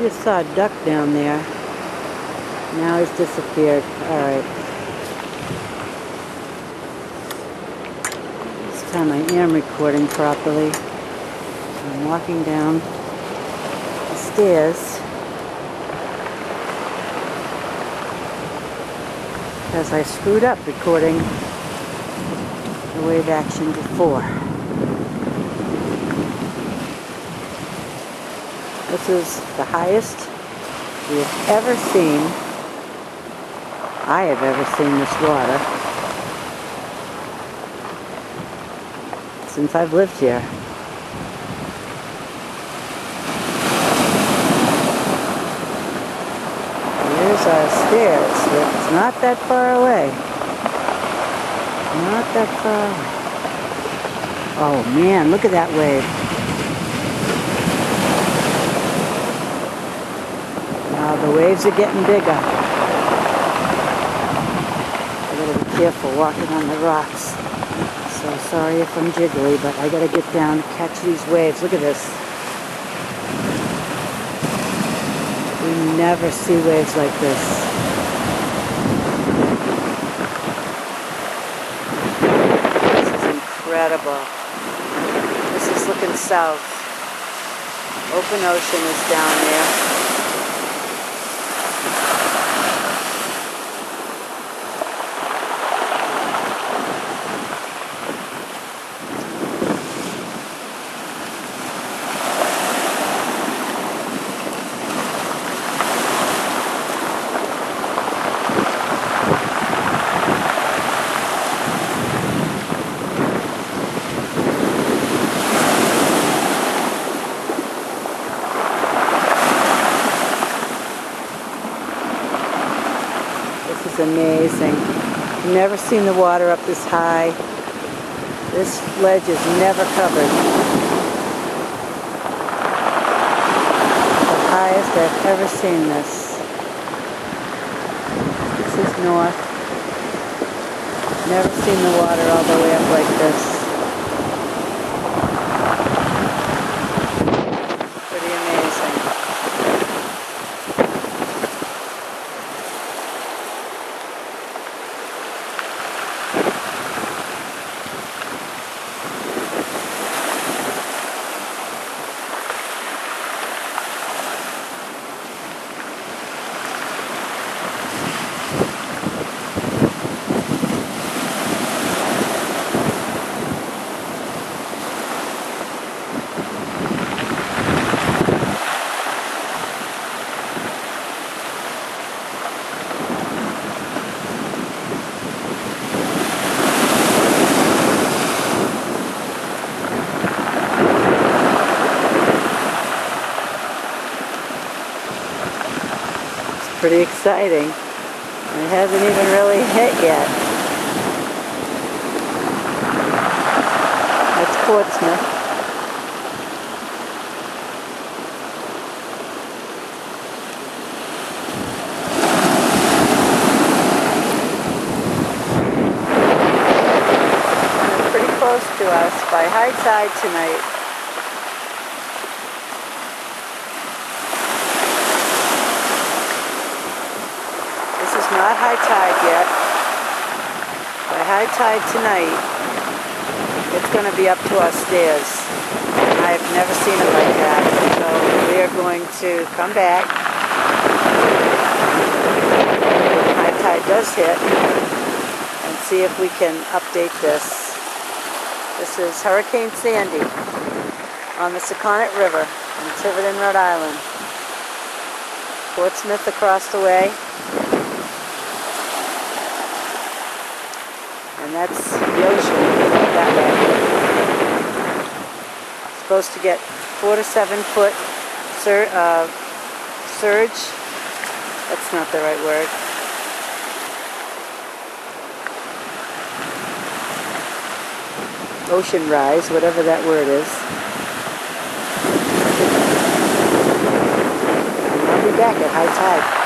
just saw a duck down there. Now he's disappeared. Alright. This time I am recording properly. I'm walking down the stairs because I screwed up recording the wave action before. This is the highest we have ever seen. I have ever seen this water since I've lived here. Here's our stairs. It's not that far away. Not that far away. Oh man, look at that wave. Now the waves are getting bigger. I gotta be careful walking on the rocks. So sorry if I'm jiggly, but I gotta get down to catch these waves. Look at this. We never see waves like this. This is incredible. This is looking south. Open ocean is down there. This is amazing. I've never seen the water up this high. This ledge is never covered. The highest I've ever seen this. This is north. Never seen the water all the way up like this. Pretty amazing. Pretty exciting. It hasn't even really hit yet. That's Portsmouth. It's pretty close to us by high tide tonight. Not high tide yet. By high tide tonight, it's going to be up to our stairs. I've never seen it like that. So we are going to come back when high tide does hit and see if we can update this. This is Hurricane Sandy on the Sakonnet River in Tiverton, Rhode Island. Portsmouth across the way. And that's the ocean that way. Supposed to get 4 to 7 foot surge. That's not the right word. Ocean rise, whatever that word is. And I'll be back at high tide.